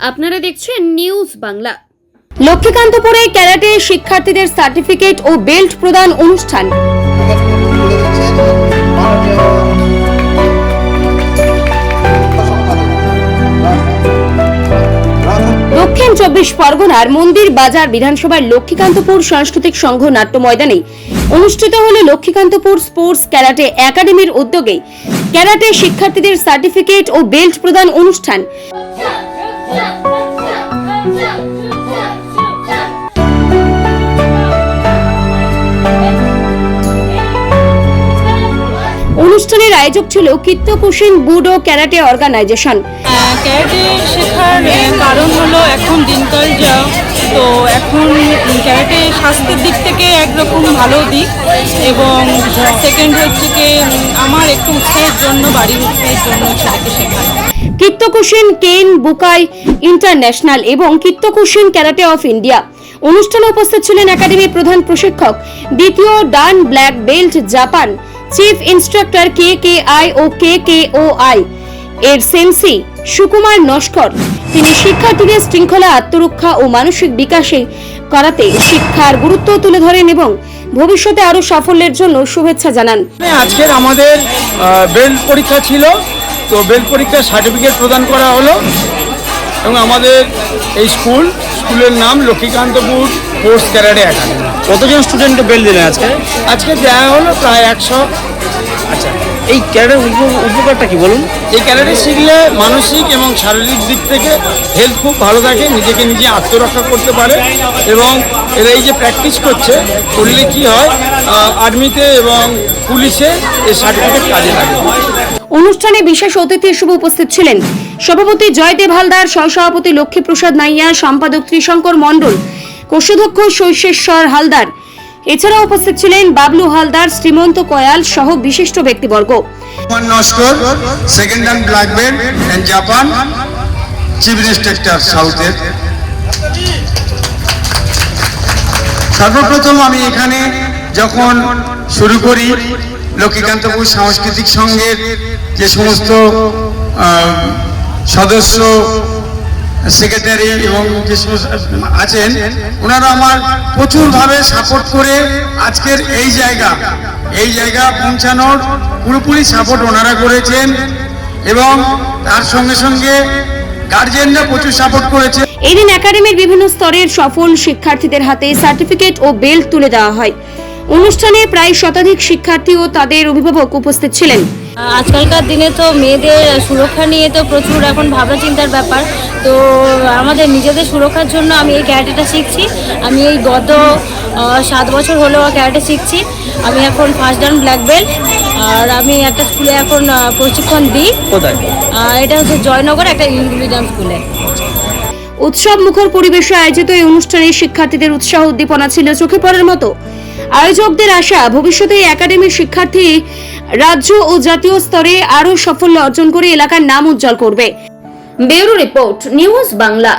আপনারা দেখছেন news Bangla. লক্ষ্মীকান্তপুরে karate শিক্ষার্থীদের সার্টিফিকেট ও বেল্ট প্রদান অনুষ্ঠান। দক্ষিণ 24 পরগনার মন্দির বাজার বিধানসভার লক্ষ্মীকান্তপুর সাংস্কৃতিক সংঘ নাট্য ময়দানে অনুষ্ঠিত হল লক্ষ্মীকান্তপুর স্পোর্টস ক্যারাটে একাডেমির উদ্যোগে ক্যারাটে শিক্ষার্থীদের সার্টিফিকেট ও বেল্ট প্রদান অনুষ্ঠান। অনুষ্ঠানের আয়োজক ছিল কিত্তকুশিন বুডো ক্যারাটে অর্গানাইজেশন। ক্যারাটে শেখার কারণ হলো এখন দিনকাল যা, তো এখন ক্যারাটে স্বাস্থ্যের দিক থেকে একরকম ভালো দিক, এবং সেকেন্ড হচ্ছে কি আমার একটু উৎসাহের জন্য, বাড়ির উৎসাহের জন্য সেটাকে শেখানো। কিত্তকুশিন কেন বুকাই ইন্টারন্যাশনাল এবং কিত্তকুশিন ক্যারাটে অফ ইন্ডিয়া। অনুষ্ঠানে উপস্থিত ছিলেন একাডেমির প্রধান প্রশিক্ষক দ্বিতীয় ডান black belt Japan chief instructor KKI ও KKOI এর সেন্সি সুকুমার নস্কর। তিনি শিক্ষার্থীদের শৃঙ্খলা, আত্মরক্ষা ও মানসিক বিকাশে করাতে শিক্ষার গুরুত্ব তুলে ধরেন এবং ভবিষ্যতে আরো সাফল্যের জন্য শুভেচ্ছা জানান। আজকের আমাদের বেল্ট পরীক্ষা ছিল, তো বেল্ট পরীক্ষার সার্টিফিকেট প্রদান করা হলো এবং আমাদের এই স্কুলের নাম লক্ষ্মীকান্তপুর স্পোর্টস ক্যারাটে একাডেমি। কতজন স্টুডেন্টকে বেল্ট দিলেন আজকে দেওয়া হলো প্রায় 100। আচ্ছা, এই ক্যারাটের উপকারটা কি বলুন? এই ক্যারাটে শিখলে মানসিক এবং শারীরিক দিক থেকে হেলথ খুব ভালো থাকে, নিজেকে নিজে আত্মরক্ষা করতে পারে, এবং এরা এই যে প্র্যাকটিস করছে করলে কি হয় আর্মিতে এবং পুলিশে এই সার্টিফিকেট কাজে লাগে। অনুষ্ঠানে বিশেষ অতিথি হিসেবে উপস্থিত ছিলেন সভাপতি জয়দেব হালদার, সহসভাপতি লক্ষ্মীপ্রসাদ নাইয়া, সম্পাদক ত্রিশঙ্কর মণ্ডল, কোষাধ্যক্ষ শৈশেশ্বর হালদার। এছাড়াও উপস্থিত ছিলেন বাবলু হালদার, শ্রীমন্ত কয়াল সহ বিশিষ্ট ব্যক্তিবর্গ। Naskar second hand black belt and Japan chief instructor সাউথের। সর্বপ্রথম আমি এখানে যখন শুরু করি লক্ষ্মীকান্তপুর সাংস্কৃতিক সংঘের যে সমস্ত সদস্য, সেক্রেটারি এবং যে আছেন ওনারা আমার প্রচুরভাবে সাপোর্ট করে আজকের এই জায়গা পৌঁছানোর পুরোপুরি সাপোর্ট ওনারা করেছেন, এবং তার সঙ্গে সঙ্গে গার্জিয়ানরা প্রচুর সাপোর্ট করেছে। এদিন একাডেমির বিভিন্ন স্তরের সফল শিক্ষার্থীদের হাতে সার্টিফিকেট ও বেল্ট তুলে দেওয়া হয়। অনুষ্ঠানে প্রায় শতাধিক শিক্ষার্থী ও তাদের অভিভাবক উপস্থিত ছিলেন। আজকালকার দিনে তো মেয়েদের সুরক্ষা নিয়ে তো প্রচুর এখন ভাবনা চিন্তার ব্যাপার, তো আমাদের নিজেদের সুরক্ষার জন্য আমি এই ক্যারাটেটা শিখছি। আমি এই গত 7 বছর হলো ক্যারাটে শিখছি। আমি এখন ফার্স্ট ডান ব্ল্যাক বেল্ট, আর আমি একটা স্কুলে এখন প্রশিক্ষণ দিই। কোথায়? এটা হচ্ছে জয়নগর একটা ইংলিশ মিডিয়াম স্কুলে। উৎসব মুখর পরিবেশে আয়োজিত এই অনুষ্ঠানে শিক্ষার্থীদের উৎসাহ উদ্দীপনা ছিল চোখে পড়ার মতো। আয়োজকদের আশা ভবিষ্যতে এই একাডেমির শিক্ষার্থী রাজ্য ও জাতীয় স্তরে আরো সাফল্য অর্জন করে এলাকার নাম উজ্জ্বল করবে। Bureau report, news Bangla.